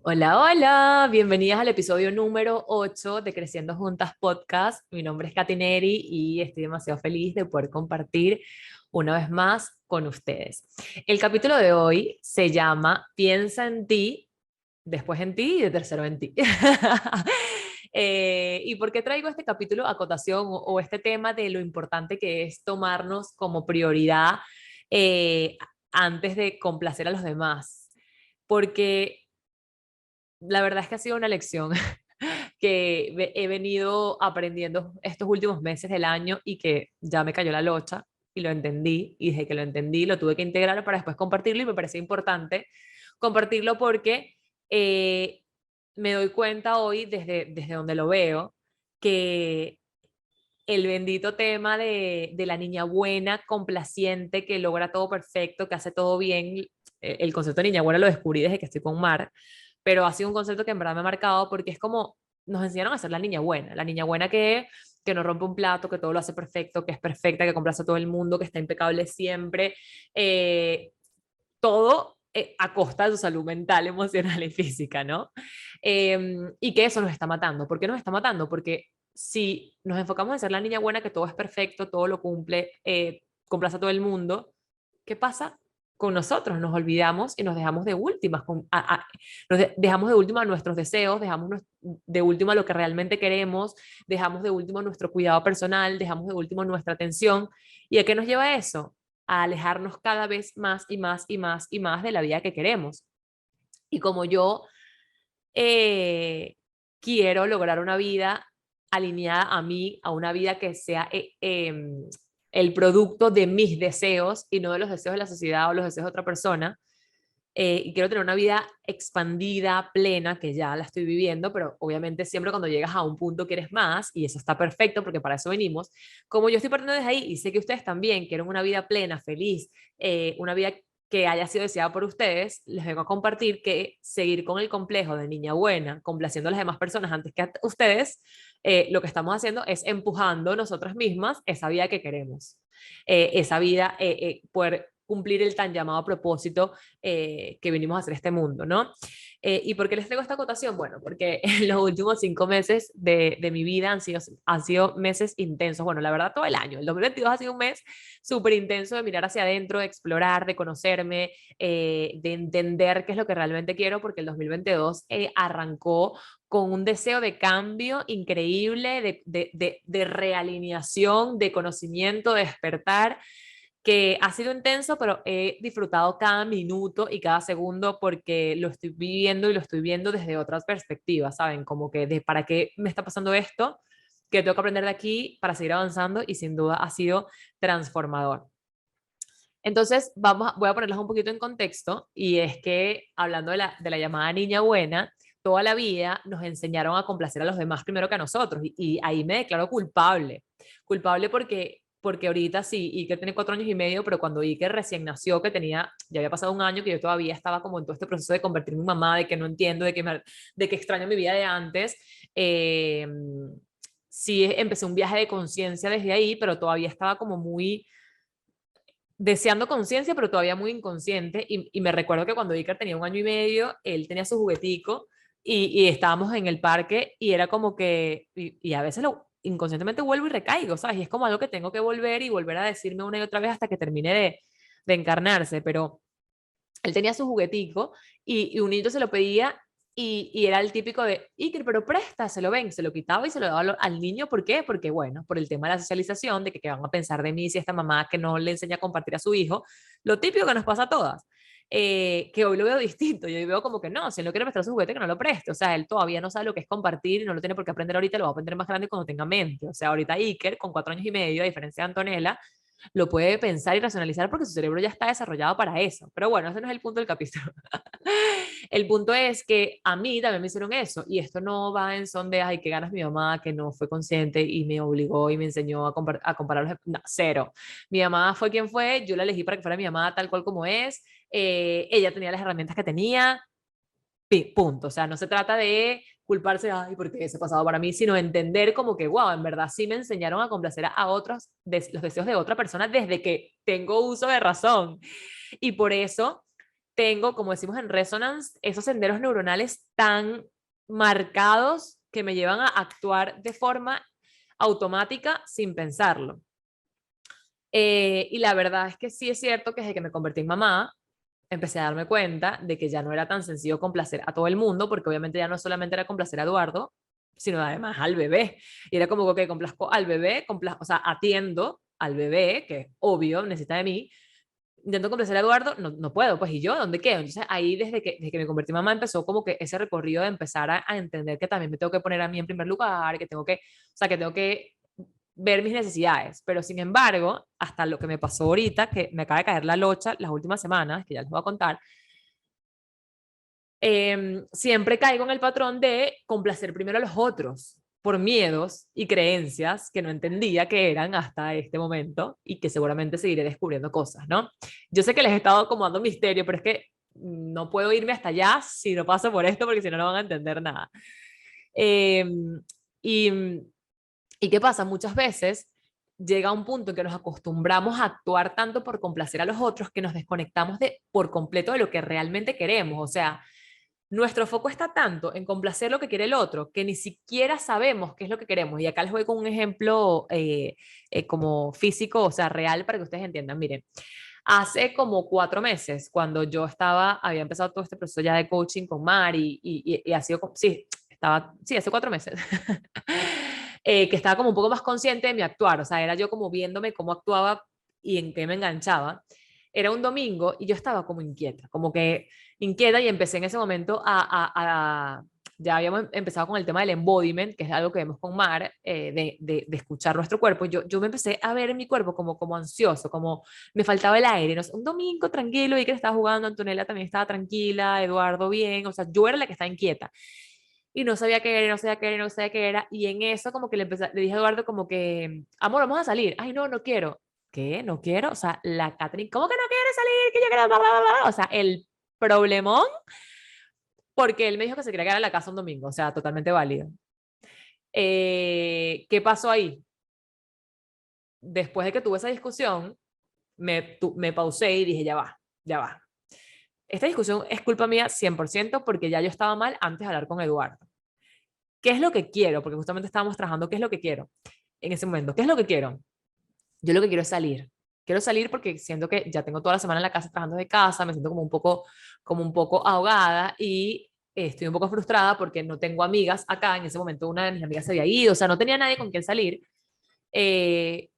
Hola, hola, bienvenidas al episodio número 8 de Creciendo Juntas Podcast. Mi nombre es Katineri y estoy demasiado feliz de poder compartir una vez más con ustedes. El capítulo de hoy se llama Piensa en ti, después en ti y de tercero en ti. ¿Y por qué traigo este capítulo acotación o este tema de lo importante que es tomarnos como prioridad eh, antes de complacer a los demás? Porque la verdad es que ha sido una lección que he venido aprendiendo estos últimos meses del año y que ya me cayó la locha y lo entendí y desde que lo entendí lo tuve que integrar para después compartirlo y me parece importante compartirlo porque eh, me doy cuenta hoy desde donde lo veo que el bendito tema de la niña buena, complaciente, que logra todo perfecto, que hace todo bien, el concepto de niña buena lo descubrí desde que estoy con Mar, pero ha sido un concepto que en verdad me ha marcado porque es como nos enseñaron a ser la niña buena que no rompe un plato, que todo lo hace perfecto, que es perfecta, que complace a todo el mundo, que está impecable siempre, todo a costa de su salud mental, emocional y física, ¿no? Y que eso nos está matando. ¿Por qué nos está matando? Porque si nos enfocamos en ser la niña buena, que todo es perfecto, todo lo cumple, complace a todo el mundo, ¿qué pasa con nosotros? Nos olvidamos y nos dejamos de últimas, dejamos de última nuestros deseos, dejamos de última lo que realmente queremos, dejamos de último nuestro cuidado personal, dejamos de último nuestra atención. ¿Y a qué nos lleva eso? A alejarnos cada vez más y más y más y más de la vida que queremos. Y como yo eh, quiero lograr una vida alineada a mí, a una vida que sea el producto de mis deseos y no de los deseos de la sociedad o los deseos de otra persona, y quiero tener una vida expandida, plena, que ya la estoy viviendo, pero obviamente siempre cuando llegas a un punto quieres más, y eso está perfecto porque para eso venimos. Como yo estoy partiendo desde ahí y sé que ustedes también quieren una vida plena, feliz, una vida que haya sido deseada por ustedes, les vengo a compartir que seguir con el complejo de niña buena, complaciendo a las demás personas antes que a ustedes, lo que estamos haciendo es empujando nosotras mismas esa vida que queremos, esa vida, poder cumplir el tan llamado propósito que vinimos a hacer este mundo, ¿no? ¿Y por qué les traigo esta acotación? Bueno, porque en los últimos 5 meses de mi vida han sido meses intensos. Bueno, la verdad, todo el año. El 2022 ha sido un mes súper intenso de mirar hacia adentro, de explorar, de conocerme, de entender qué es lo que realmente quiero, porque el 2022 arrancó con un deseo de cambio increíble, de realineación, de conocimiento, de despertar, que ha sido intenso, pero he disfrutado cada minuto y cada segundo porque lo estoy viviendo y lo estoy viendo desde otras perspectivas, ¿saben? Como que de para qué me está pasando esto, que tengo que aprender de aquí para seguir avanzando, y sin duda ha sido transformador. Entonces, voy a ponerlas un poquito en contexto, y es que hablando de la llamada niña buena, toda la vida nos enseñaron a complacer a los demás primero que a nosotros, y ahí me declaro culpable. Culpable porque ahorita sí, Iker tiene 4 años y medio, pero cuando Iker recién nació, ya había pasado un año, que yo todavía estaba como en todo este proceso de convertirme en mamá, de que no entiendo, de que extraño mi vida de antes, eh, sí empecé un viaje de conciencia desde ahí, pero todavía estaba como muy deseando conciencia, pero todavía muy inconsciente. Y me recuerdo que cuando Iker tenía 1 año y medio, él tenía su juguetico y estábamos en el parque y era como que, y a veces inconscientemente vuelvo y recaigo, ¿sabes? Y es como algo que tengo que volver y volver a decirme una y otra vez hasta que termine de encarnarse. Pero él tenía su juguetico y un niño se lo pedía y era el típico de, Iker, pero presta, se lo ven, se lo quitaba y se lo daba al niño. ¿Por qué? Porque, bueno, por el tema de la socialización, de que qué van a pensar de mí si esta mamá que no le enseña a compartir a su hijo, lo típico que nos pasa a todas. Que hoy lo veo distinto, yo veo como que no, si él no quiere prestar su juguete, que no lo preste. O sea, él todavía no sabe lo que es compartir y no lo tiene por qué aprender ahorita, lo va a aprender más grande cuando tenga mente. O sea, ahorita Iker, con 4 años y medio, a diferencia de Antonella, lo puede pensar y racionalizar porque su cerebro ya está desarrollado para eso. Pero bueno, ese no es el punto del capítulo. El punto es que a mí también me hicieron eso, y esto no va en son de, ay, qué ganas mi mamá que no fue consciente y me obligó y me enseñó a comparar los... No, cero. Mi mamá fue quien fue, yo la elegí para que fuera mi mamá tal cual como es, ella tenía las herramientas que tenía, punto. O sea, no se trata de culparse, ay, porque ese pasado para mí, sino entender como que, wow, en verdad sí me enseñaron a complacer a otros, los deseos de otra persona desde que tengo uso de razón. Y por eso tengo, como decimos en Resonance, esos senderos neuronales tan marcados que me llevan a actuar de forma automática sin pensarlo. Y la verdad es que sí es cierto que desde que me convertí en mamá, empecé a darme cuenta de que ya no era tan sencillo complacer a todo el mundo, porque obviamente ya no solamente era complacer a Eduardo, sino además al bebé. Y era como que complazco al bebé, o sea, atiendo al bebé, que obvio necesita de mí, intento complacer a Eduardo, no, no puedo, pues, ¿y yo dónde quedo? Entonces ahí desde que me convertí en mamá empezó como que ese recorrido de empezar a entender que también me tengo que poner a mí en primer lugar, que tengo que, o sea, que tengo que ver mis necesidades, pero sin embargo, hasta lo que me pasó ahorita, que me acaba de caer la locha las últimas semanas, que ya les voy a contar, siempre caigo en el patrón de complacer primero a los otros por miedos y creencias que no entendía que eran hasta este momento y que seguramente seguiré descubriendo cosas, ¿no? Yo sé que les he estado como dando misterio, pero es que no puedo irme hasta allá si no paso por esto porque si no, no van a entender nada. Eh, y, ¿Y qué pasa? Muchas veces llega un punto en que nos acostumbramos a actuar tanto por complacer a los otros que nos desconectamos por completo de lo que realmente queremos. O sea, nuestro foco está tanto en complacer lo que quiere el otro que ni siquiera sabemos qué es lo que queremos. Y acá les voy con un ejemplo como físico, o sea, real para que ustedes entiendan. Miren, hace como 4 meses, cuando yo había empezado todo este proceso ya de coaching con Mari y ha sido, sí, sí, hace 4 meses, que estaba como un poco más consciente de mi actuar, o sea, era yo como viéndome cómo actuaba y en qué me enganchaba. Era un domingo y yo estaba como inquieta, como que inquieta y empecé en ese momento ya habíamos empezado con el tema del embodiment, que es algo que vemos con Mar, de escuchar nuestro cuerpo. Yo me empecé a ver en mi cuerpo como ansioso, como me faltaba el aire, no sé, un domingo tranquilo y que estaba jugando, Antonella también estaba tranquila, Eduardo bien, o sea, yo era la que estaba inquieta y no sabía qué era, no sabía qué era, no sabía qué era. Y en eso como que le dije a Eduardo como que, amor, vamos a salir. Ay, no, no quiero. ¿Qué? ¿No quiero? O sea, la Catherine, ¿cómo que no quiere salir? Que yo quiero, bla, bla, bla, bla. O sea, el problemón, porque él me dijo que se quería quedar en la casa un domingo, o sea, totalmente válido. ¿Qué pasó ahí? Después de que tuve esa discusión, me pausé y dije, ya va, ya va. Esta discusión es culpa mía 100% porque ya yo estaba mal antes de hablar con Eduardo. ¿Qué es lo que quiero? Porque justamente estábamos trabajando, ¿qué es lo que quiero? En ese momento, ¿qué es lo que quiero? Yo lo que quiero es salir. Quiero salir porque siento que ya tengo toda la semana en la casa trabajando de casa, me siento como un poco ahogada y estoy un poco frustrada porque no tengo amigas acá. En ese momento una de mis amigas se había ido, o sea, no tenía nadie con quien salir eh,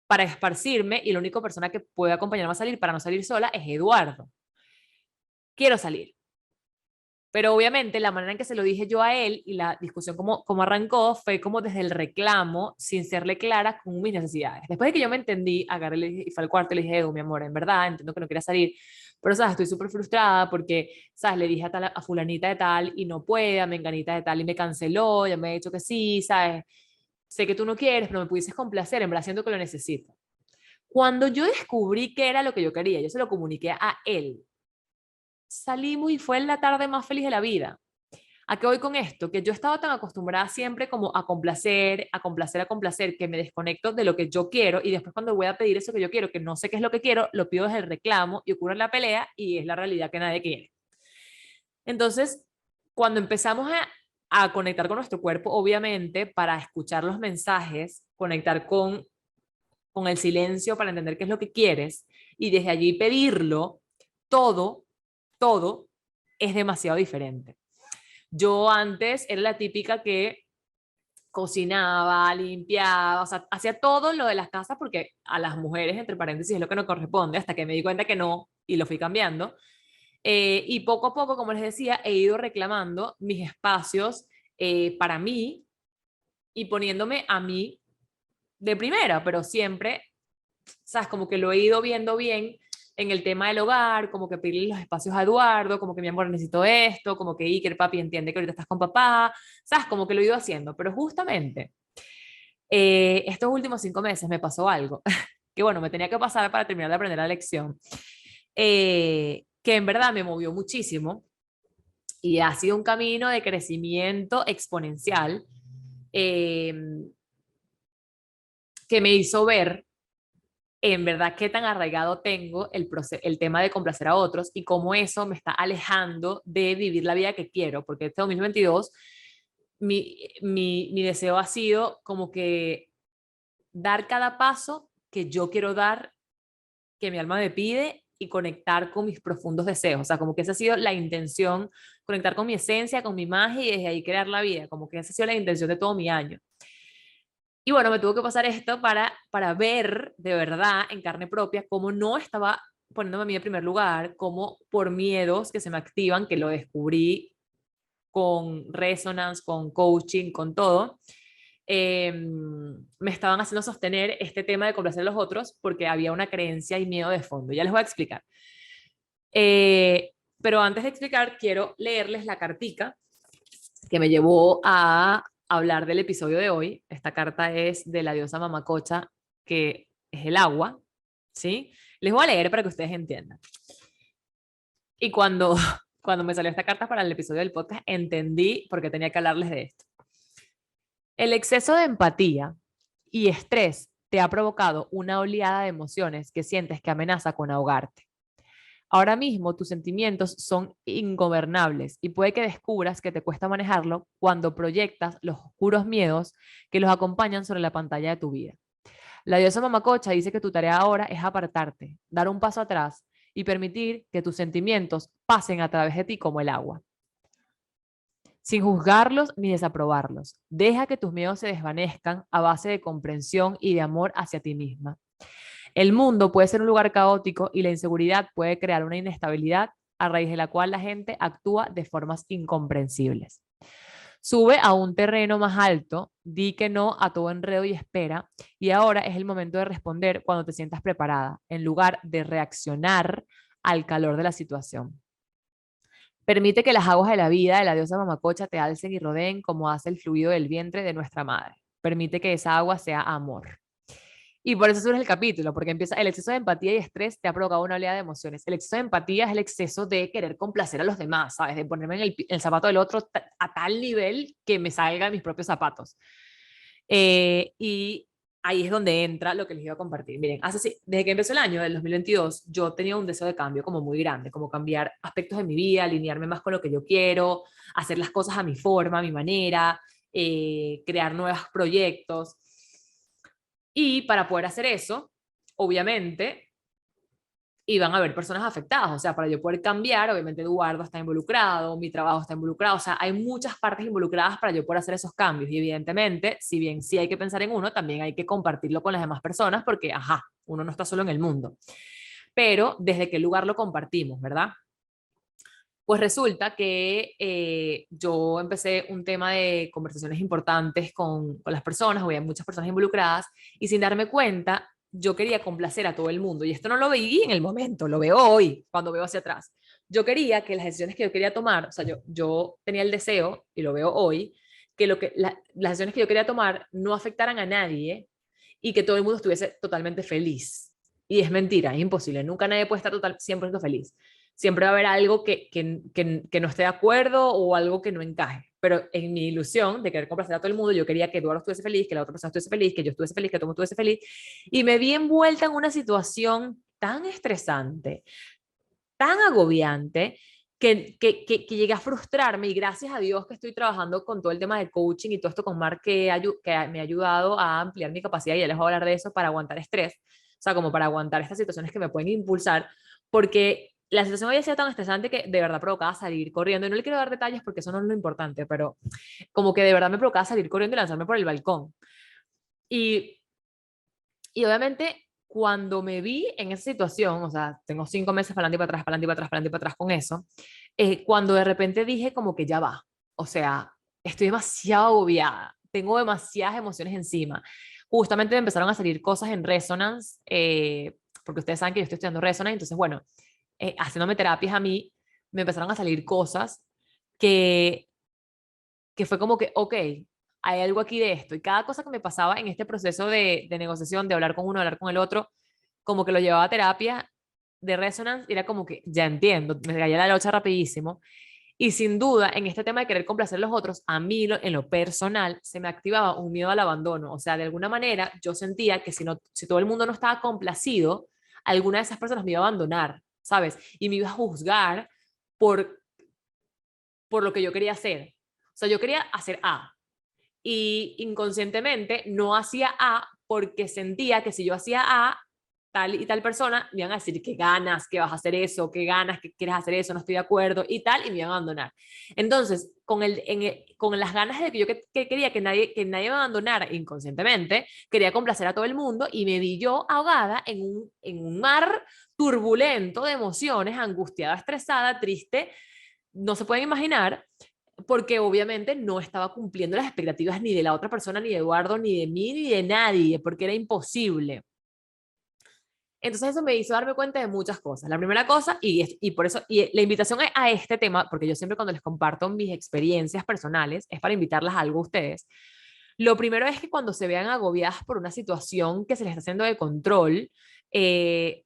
para esparcirme y la única persona que puede acompañarme a salir para no salir sola es Eduardo. Quiero salir. Pero obviamente la manera en que se lo dije yo a él y la discusión como arrancó fue como desde el reclamo, sin serle clara con mis necesidades. Después de que yo me entendí, agarré y fue al cuarto y le dije, Edu, mi amor, en verdad, entiendo que no quieras salir, pero sabes, estoy súper frustrada porque, sabes, le dije a fulanita de tal y no puede, a menganita de tal y me canceló, ya me ha dicho que sí, sabes, sé que tú no quieres, pero me pudieses complacer, en verdad siento que lo necesito. Cuando yo descubrí qué era lo que yo quería, yo se lo comuniqué a él, salimos y fue la tarde más feliz de la vida. ¿A qué voy con esto? Que yo estaba tan acostumbrada siempre como a complacer, a complacer, a complacer, que me desconecto de lo que yo quiero y después cuando voy a pedir eso que yo quiero, que no sé qué es lo que quiero, lo pido desde el reclamo y ocurre la pelea y es la realidad que nadie quiere. Entonces, cuando empezamos a conectar con nuestro cuerpo, obviamente, para escuchar los mensajes, conectar con el silencio para entender qué es lo que quieres y desde allí pedirlo, todo, todo es demasiado diferente. Yo antes era la típica que cocinaba, limpiaba, o sea, hacía todo lo de las casas porque a las mujeres, entre paréntesis, es lo que nos corresponde, hasta que me di cuenta que no y lo fui cambiando. Y poco a poco, como les decía, he ido reclamando mis espacios para mí y poniéndome a mí de primera, pero siempre, ¿sabes? Como que lo he ido viendo bien en el tema del hogar, como que pedirle los espacios a Eduardo, como que mi amor necesito esto, como que Iker, papi, entiende que ahorita estás con papá, ¿sabes? Como que lo he ido haciendo, pero justamente estos últimos 5 meses me pasó algo, que bueno, me tenía que pasar para terminar de aprender la lección, que en verdad me movió muchísimo y ha sido un camino de crecimiento exponencial eh, que me hizo ver en verdad qué tan arraigado tengo el tema de complacer a otros y cómo eso me está alejando de vivir la vida que quiero, porque este 2022 mi deseo ha sido como que dar cada paso que yo quiero dar, que mi alma me pide y conectar con mis profundos deseos. O sea, como que esa ha sido la intención, conectar con mi esencia, con mi magia y desde ahí crear la vida. Como que esa ha sido la intención de todo mi año. Y bueno, me tuvo que pasar esto para ver de verdad en carne propia cómo no estaba poniéndome a mí en primer lugar, cómo por miedos que se me activan, que lo descubrí con resonance, con coaching, con todo, me estaban haciendo sostener este tema de complacer a los otros porque había una creencia y miedo de fondo. Ya les voy a explicar. Pero antes de explicar, quiero leerles la cartica que me llevó a hablar del episodio de hoy. Esta carta es de la diosa Mamacocha, que es el agua, ¿sí? Les voy a leer para que ustedes entiendan. Y cuando me salió esta carta para el episodio del podcast, entendí por qué tenía que hablarles de esto. El exceso de empatía y estrés te ha provocado una oleada de emociones que sientes que amenaza con ahogarte. Ahora mismo tus sentimientos son ingobernables y puede que descubras que te cuesta manejarlo cuando proyectas los oscuros miedos que los acompañan sobre la pantalla de tu vida. La diosa Mamacocha dice que tu tarea ahora es apartarte, dar un paso atrás y permitir que tus sentimientos pasen a través de ti como el agua, sin juzgarlos ni desaprobarlos. Deja que tus miedos se desvanezcan a base de comprensión y de amor hacia ti misma. El mundo puede ser un lugar caótico y la inseguridad puede crear una inestabilidad a raíz de la cual la gente actúa de formas incomprensibles. Sube a un terreno más alto, di que no a todo enredo y espera, y ahora es el momento de responder cuando te sientas preparada, en lugar de reaccionar al calor de la situación. Permite que las aguas de la vida de la diosa Mamacocha te alcen y rodeen como hace el fluido del vientre de nuestra madre. Permite que esa agua sea amor. Y por eso surge el capítulo, porque empieza el exceso de empatía y estrés te ha provocado una oleada de emociones. El exceso de empatía es el exceso de querer complacer a los demás, ¿sabes? De ponerme en el zapato del otro a tal nivel que me salga de mis propios zapatos. Y ahí es donde entra lo que les iba a compartir. Miren, desde que empezó el año del 2022, yo tenía un deseo de cambio como muy grande, como cambiar aspectos de mi vida, alinearme más con lo que yo quiero, hacer las cosas a mi forma, a mi manera, crear nuevos proyectos. Y para poder hacer eso, obviamente, iban a haber personas afectadas. O sea, para yo poder cambiar, obviamente Eduardo está involucrado, mi trabajo está involucrado. O sea, hay muchas partes involucradas para yo poder hacer esos cambios. Y evidentemente, si bien sí hay que pensar en uno, también hay que compartirlo con las demás personas porque, ajá, uno no está solo en el mundo. Pero, ¿desde qué lugar lo compartimos, verdad? Pues resulta que yo empecé un tema de conversaciones importantes con las personas, había muchas personas involucradas, y sin darme cuenta, yo quería complacer a todo el mundo. Y esto no lo veí en el momento, lo veo hoy, cuando veo hacia atrás. Yo quería que las decisiones que yo quería tomar, o sea, yo tenía el deseo, y lo veo hoy, que, las decisiones que yo quería tomar no afectaran a nadie y que todo el mundo estuviese totalmente feliz. Y es mentira, es imposible. Nunca nadie puede estar 100% feliz. Siempre va a haber algo que no esté de acuerdo o algo que no encaje. Pero en mi ilusión de querer complacer a todo el mundo, yo quería que Eduardo estuviese feliz, que la otra persona estuviese feliz, que yo estuviese feliz, que todo el mundo estuviese feliz. Y me vi envuelta en una situación tan estresante, tan agobiante, que llegué a frustrarme. Y gracias a Dios que estoy trabajando con todo el tema de coaching y todo esto con Mark, que me ha ayudado a ampliar mi capacidad, y ya les voy a hablar de eso, para aguantar estrés. O sea, como para aguantar estas situaciones que me pueden impulsar, porque la situación había sido tan estresante que de verdad provocaba salir corriendo. Y no le quiero dar detalles porque eso no es lo importante, pero como que de verdad me provocaba salir corriendo y lanzarme por el balcón. Y, y obviamente cuando me vi en esa situación, o sea, tengo 5 meses para adelante y para atrás, para adelante y para atrás, para adelante y para atrás con eso, cuando de repente dije como que ya va, o sea, estoy demasiado agobiada, tengo demasiadas emociones encima. Justamente me empezaron a salir cosas en Resonance, porque ustedes saben que yo estoy estudiando Resonance, entonces bueno, haciéndome terapias a mí, me empezaron a salir cosas que, que fue como que, ok, hay algo aquí de esto. Y cada cosa que me pasaba en este proceso de negociación, de hablar con uno, hablar con el otro, como que lo llevaba a terapia de Resonance, y era como que ya entiendo, me caía la locha rapidísimo. Y sin duda, en este tema de querer complacer a los otros, a mí en lo personal se me activaba un miedo al abandono. O sea, de alguna manera yo sentía que si todo el mundo no estaba complacido, alguna de esas personas me iba a abandonar, ¿sabes? Y me iba a juzgar por, por lo que yo quería hacer. O sea, yo quería hacer A y inconscientemente no hacía A porque sentía que si yo hacía A, tal y tal persona me iban a decir que ganas, que vas a hacer eso, que ganas, que quieres hacer eso, no estoy de acuerdo y tal, y me iban a abandonar. Entonces, con las ganas de que yo que quería que nadie me abandonara inconscientemente, quería complacer a todo el mundo y me vi yo ahogada en un mar turbulento de emociones, angustiada, estresada, triste, no se pueden imaginar, porque obviamente no estaba cumpliendo las expectativas ni de la otra persona, ni de Eduardo, ni de mí, ni de nadie, porque era imposible. Entonces eso me hizo darme cuenta de muchas cosas. La primera cosa, y por eso, y la invitación a este tema, porque yo siempre cuando les comparto mis experiencias personales, es para invitarlas a algo a ustedes. Lo primero es que cuando se vean agobiadas por una situación que se les está haciendo de control, eh,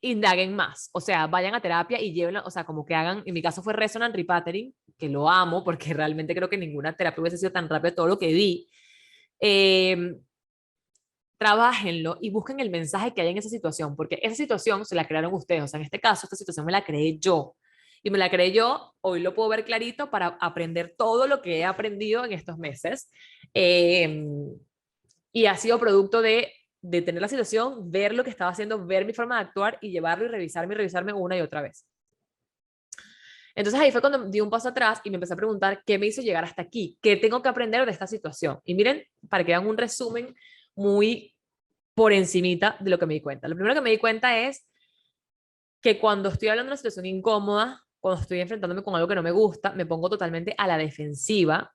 indaguen más, o sea, vayan a terapia y lleven, o sea, como que hagan, en mi caso fue Resonant Repatterning, que lo amo porque realmente creo que ninguna terapia hubiese sido tan rápido todo lo que vi. Eh, Trabájenlo y busquen el mensaje que hay en esa situación, porque esa situación se la crearon ustedes, o sea, en este caso, esta situación me la creé yo. Y me la creé yo, hoy lo puedo ver clarito para aprender todo lo que he aprendido en estos meses. Eh, y ha sido producto de tener la situación, ver lo que estaba haciendo, ver mi forma de actuar y llevarlo y revisarme una y otra vez. Entonces ahí fue cuando di un paso atrás y me empecé a preguntar qué me hizo llegar hasta aquí, qué tengo que aprender de esta situación. Y miren, para que hagan un resumen muy por encimita de lo que me di cuenta. Lo primero que me di cuenta es que cuando estoy hablando de una situación incómoda, cuando estoy enfrentándome con algo que no me gusta, me pongo totalmente a la defensiva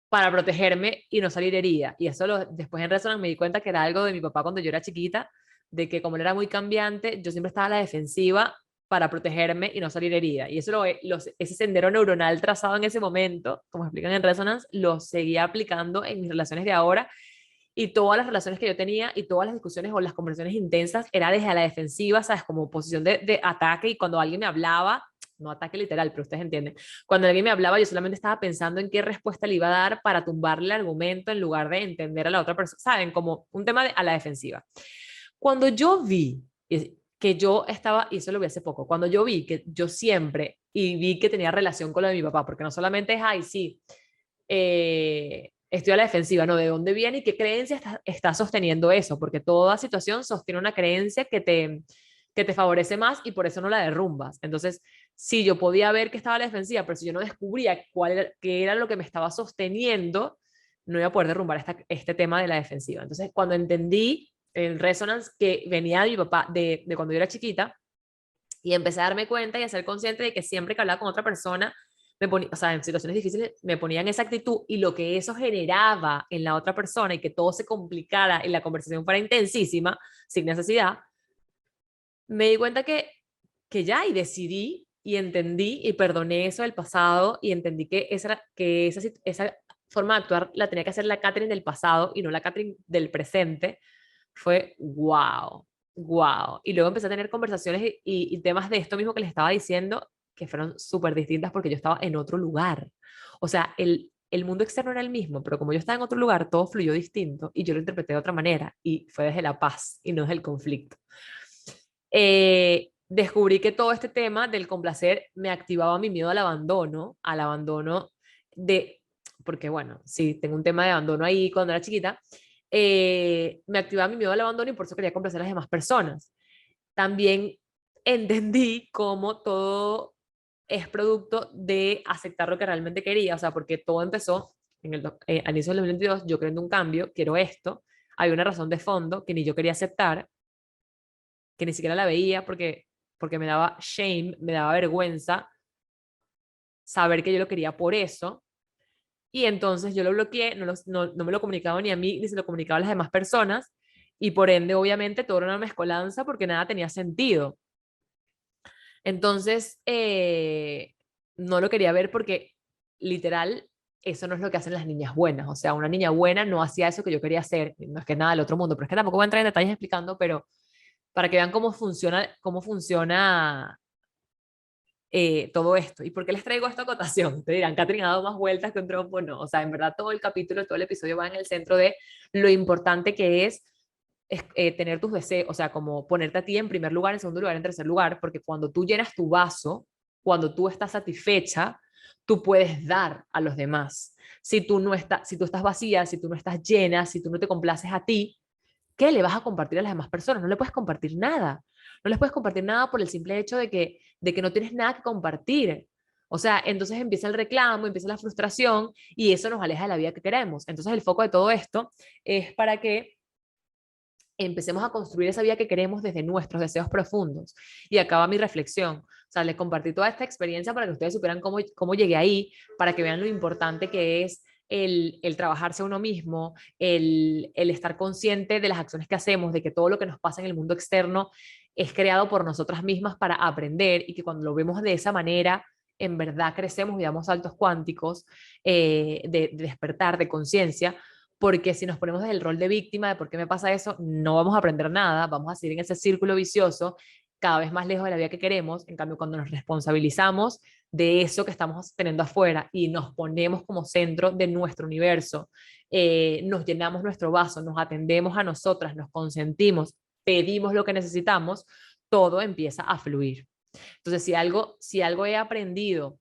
para protegerme y no salir herida. Y eso después en Resonance me di cuenta que era algo de mi papá cuando yo era chiquita, de que como él era muy cambiante, yo siempre estaba a la defensiva para protegerme y no salir herida. Y eso ese sendero neuronal trazado en ese momento, como explican en Resonance, lo seguía aplicando en mis relaciones de ahora y todas las relaciones que yo tenía y todas las discusiones o las conversaciones intensas era desde la defensiva, ¿sabes? Como posición de ataque y cuando alguien me hablaba, no ataque literal, pero ustedes entienden, cuando alguien me hablaba yo solamente estaba pensando en qué respuesta le iba a dar para tumbarle el argumento en lugar de entender a la otra persona, ¿saben? Como un tema a la defensiva. Cuando yo vi que yo estaba, y eso lo vi hace poco, cuando yo vi que yo siempre, y vi que tenía relación con lo de mi papá, porque no solamente es, ay, sí, estoy a la defensiva, ¿no? ¿De dónde viene y qué creencia está sosteniendo eso? Porque toda situación sostiene una creencia que te favorece más y por eso no la derrumbas. Entonces, si yo podía ver que estaba a la defensiva, pero si yo no descubría qué era lo que me estaba sosteniendo, no iba a poder derrumbar este tema de la defensiva. Entonces, cuando entendí el resonance que venía de mi papá, de cuando yo era chiquita, y empecé a darme cuenta y a ser consciente de que siempre que hablaba con otra persona, me ponía, o sea, en situaciones difíciles me ponía en esa actitud y lo que eso generaba en la otra persona y que todo se complicara y la conversación fuera intensísima, sin necesidad, me di cuenta que ya y decidí y entendí y perdoné eso del pasado y entendí esa forma de actuar la tenía que hacer la Catherine del pasado y no la Catherine del presente. Fue wow, wow. Y luego empecé a tener conversaciones y temas de esto mismo que les estaba diciendo que fueron súper distintas porque yo estaba en otro lugar. O sea, el mundo externo era el mismo, pero como yo estaba en otro lugar, todo fluyó distinto y yo lo interpreté de otra manera y fue desde la paz y no desde el conflicto. Descubrí que todo este tema del complacer me activaba mi miedo al abandono de, porque bueno, sí, tengo un tema de abandono ahí cuando era chiquita, me activaba mi miedo al abandono y por eso quería complacer a las demás personas. También entendí cómo todo es producto de aceptar lo que realmente quería, o sea, porque todo empezó al inicio del 2022, yo queriendo un cambio, quiero esto, hay una razón de fondo que ni yo quería aceptar, que ni siquiera la veía porque me daba shame, me daba vergüenza saber que yo lo quería por eso. Y entonces yo lo bloqueé, no me lo comunicaba ni a mí, ni se lo comunicaba a las demás personas. Y por ende, obviamente, todo era una mezcolanza porque nada tenía sentido. Entonces, no lo quería ver porque literal, eso no es lo que hacen las niñas buenas. O sea, una niña buena no hacía eso que yo quería hacer. No es que nada del otro mundo, pero es que tampoco voy a entrar en detalles explicando, pero para que vean cómo funciona todo esto. ¿Y por qué les traigo esta acotación? Te dirán, Catherine ha dado más vueltas que un trompo. No, o sea, en verdad todo el capítulo, todo el episodio va en el centro de lo importante que es tener tus deseos, o sea, como ponerte a ti en primer lugar, en segundo lugar, en tercer lugar, porque cuando tú llenas tu vaso, cuando tú estás satisfecha, tú puedes dar a los demás. Si tú estás vacía, si tú no estás llena, si tú no te complaces a ti, ¿qué le vas a compartir a las demás personas? No le puedes compartir nada. No les puedes compartir nada por el simple hecho de que no tienes nada que compartir. O sea, entonces empieza el reclamo, empieza la frustración y eso nos aleja de la vida que queremos. Entonces el foco de todo esto es para que empecemos a construir esa vida que queremos desde nuestros deseos profundos. Y acaba mi reflexión. O sea, les compartí toda esta experiencia para que ustedes supieran cómo llegué ahí, para que vean lo importante que es el trabajarse a uno mismo, el estar consciente de las acciones que hacemos, de que todo lo que nos pasa en el mundo externo es creado por nosotras mismas para aprender y que cuando lo vemos de esa manera, en verdad crecemos y damos saltos cuánticos de despertar, de conciencia, porque si nos ponemos desde el rol de víctima de por qué me pasa eso, no vamos a aprender nada, vamos a seguir en ese círculo vicioso cada vez más lejos de la vida que queremos. En cambio, cuando nos responsabilizamos de eso que estamos teniendo afuera y nos ponemos como centro de nuestro universo, nos llenamos nuestro vaso, nos atendemos a nosotras, nos consentimos, pedimos lo que necesitamos, todo empieza a fluir. Entonces, si algo he aprendido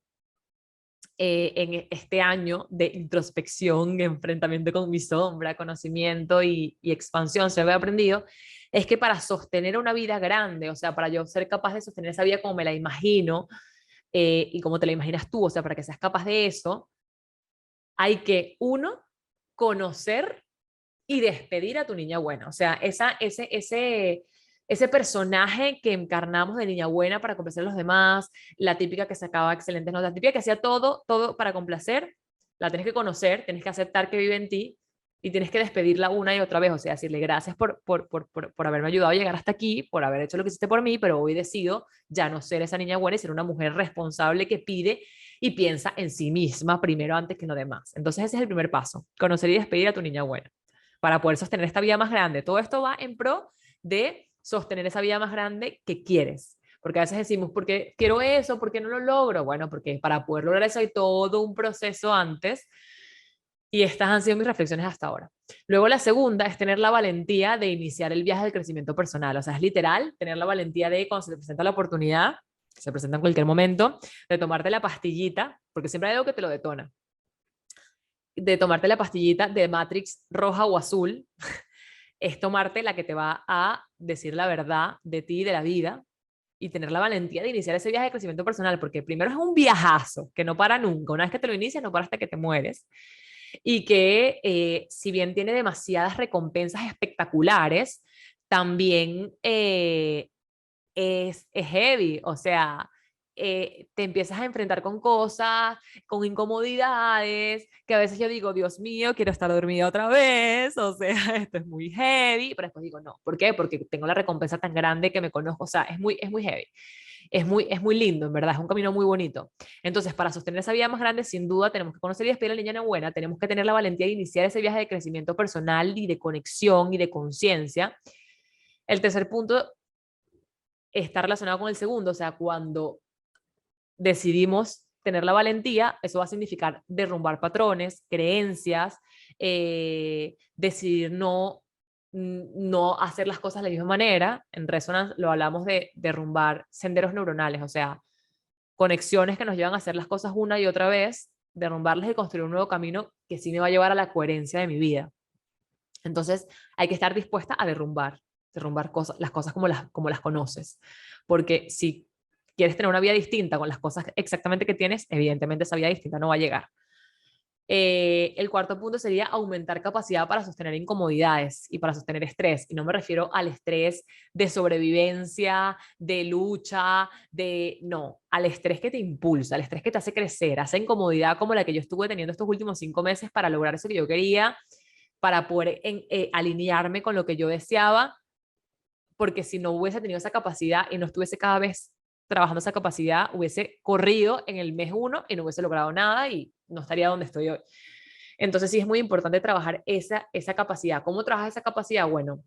en este año de introspección, enfrentamiento con mi sombra, conocimiento y expansión, se había aprendido, es que para sostener una vida grande, o sea, para yo ser capaz de sostener esa vida como me la imagino y como te la imaginas tú, o sea, para que seas capaz de eso, hay que, uno, conocer y despedir a tu niña buena. O sea, ese personaje que encarnamos de niña buena para complacer a los demás, la típica que sacaba excelentes notas, la típica que hacía todo para complacer, la tienes que conocer, tienes que aceptar que vive en ti y tienes que despedirla una y otra vez, o sea, decirle gracias por haberme ayudado a llegar hasta aquí, por haber hecho lo que hiciste por mí, pero hoy decido ya no ser esa niña buena y ser una mujer responsable que pide y piensa en sí misma primero antes que en lo demás. Entonces ese es el primer paso, conocer y despedir a tu niña buena para poder sostener esta vida más grande. Todo esto va en pro de sostener esa vida más grande que quieres. Porque a veces decimos, ¿por qué quiero eso? ¿Por qué no lo logro? Bueno, porque para poder lograr eso hay todo un proceso antes y estas han sido mis reflexiones hasta ahora. Luego la segunda es tener la valentía de iniciar el viaje del crecimiento personal. O sea, es literal tener la valentía de cuando se te presenta la oportunidad, que se presenta en cualquier momento, de tomarte la pastillita, porque siempre hay algo que te lo detona, de tomarte la pastillita de Matrix roja o azul, es tomarte la que te va a decir la verdad de ti y de la vida y tener la valentía de iniciar ese viaje de crecimiento personal, porque primero es un viajazo que no para nunca. Una vez que te lo inicias, no para hasta que te mueres. Y que si bien tiene demasiadas recompensas espectaculares, también es heavy, o sea, te empiezas a enfrentar con cosas, con incomodidades, que a veces yo digo, Dios mío, quiero estar dormida otra vez, o sea, esto es muy heavy, pero después digo, no, ¿por qué? Porque tengo la recompensa tan grande que me conozco, o sea, es muy heavy. Es muy lindo, en verdad, es un camino muy bonito. Entonces, para sostener esa vida más grande, sin duda, tenemos que conocer y despedir a la niña buena, tenemos que tener la valentía de iniciar ese viaje de crecimiento personal y de conexión y de conciencia. El tercer punto está relacionado con el segundo, o sea, cuando decidimos tener la valentía, eso va a significar derrumbar patrones, creencias, decidir no hacer las cosas de la misma manera. En Resonance lo hablamos de derrumbar senderos neuronales, o sea, conexiones que nos llevan a hacer las cosas una y otra vez, derrumbarlas y construir un nuevo camino que sí me va a llevar a la coherencia de mi vida. Entonces, hay que estar dispuesta a derrumbar cosas, las cosas como las conoces. Porque si quieres tener una vida distinta con las cosas exactamente que tienes, evidentemente esa vida distinta no va a llegar. El cuarto punto sería aumentar capacidad para sostener incomodidades y para sostener estrés. Y no me refiero al estrés de sobrevivencia, de lucha, no, al estrés que te impulsa, al estrés que te hace crecer, a esa incomodidad como la que yo estuve teniendo estos últimos 5 meses para lograr eso que yo quería, para poder alinearme con lo que yo deseaba, porque si no hubiese tenido esa capacidad y no estuviese cada vez trabajando esa capacidad, hubiese corrido en el mes uno y no hubiese logrado nada y no estaría donde estoy hoy. Entonces sí es muy importante trabajar esa capacidad. ¿Cómo trabajas esa capacidad? Bueno,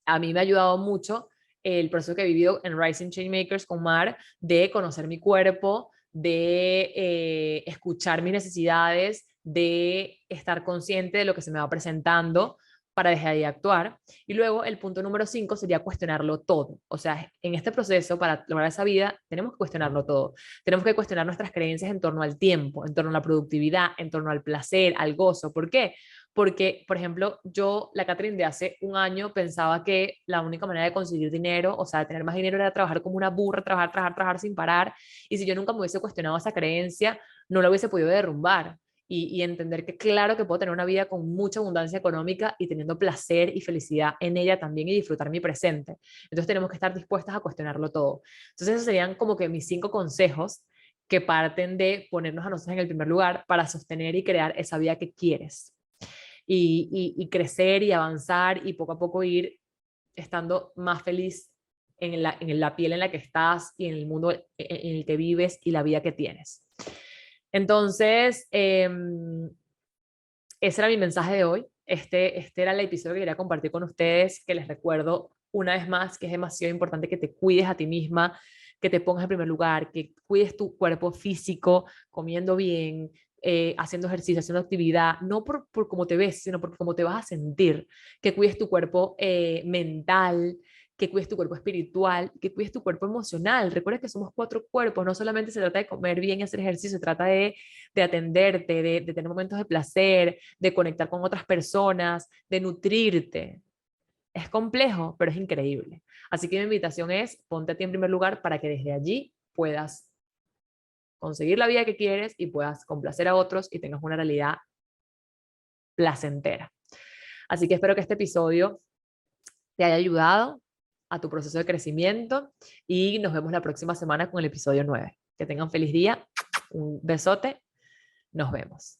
a mí me ha ayudado mucho el proceso que he vivido en Rising Changemakers con Mar, de conocer mi cuerpo, de escuchar mis necesidades, de estar consciente de lo que se me va presentando para dejar de actuar. Y luego el punto número 5 sería cuestionarlo todo. O sea, en este proceso, para lograr esa vida, tenemos que cuestionarlo todo. Tenemos que cuestionar nuestras creencias en torno al tiempo, en torno a la productividad, en torno al placer, al gozo. ¿Por qué? Porque, por ejemplo, yo, la Catherine de hace un año, pensaba que la única manera de conseguir dinero, o sea, de tener más dinero, era trabajar como una burra, trabajar, trabajar, trabajar sin parar. Y si yo nunca me hubiese cuestionado esa creencia, no la hubiese podido derrumbar. Y entender que claro que puedo tener una vida con mucha abundancia económica y teniendo placer y felicidad en ella también y disfrutar mi presente. Entonces tenemos que estar dispuestas a cuestionarlo todo. Entonces esos serían como que mis 5 consejos que parten de ponernos a nosotros en el primer lugar para sostener y crear esa vida que quieres y crecer y avanzar y poco a poco ir estando más feliz en la piel en la que estás y en el mundo en el que vives y la vida que tienes. Entonces, ese era mi mensaje de hoy. Este era el episodio que quería compartir con ustedes, que les recuerdo una vez más que es demasiado importante que te cuides a ti misma, que te pongas en primer lugar, que cuides tu cuerpo físico, comiendo bien, haciendo ejercicio, haciendo actividad, no por cómo te ves, sino por cómo te vas a sentir, que cuides tu cuerpo mental, que cuides tu cuerpo espiritual, que cuides tu cuerpo emocional. Recuerda que somos 4 cuerpos, no solamente se trata de comer bien y hacer ejercicio, se trata de atenderte, de tener momentos de placer, de conectar con otras personas, de nutrirte. Es complejo, pero es increíble. Así que mi invitación es, ponte a ti en primer lugar para que desde allí puedas conseguir la vida que quieres y puedas complacer a otros y tengas una realidad placentera. Así que espero que este episodio te haya ayudado a tu proceso de crecimiento y nos vemos la próxima semana con el episodio 9. Que tengan feliz día, un besote, nos vemos.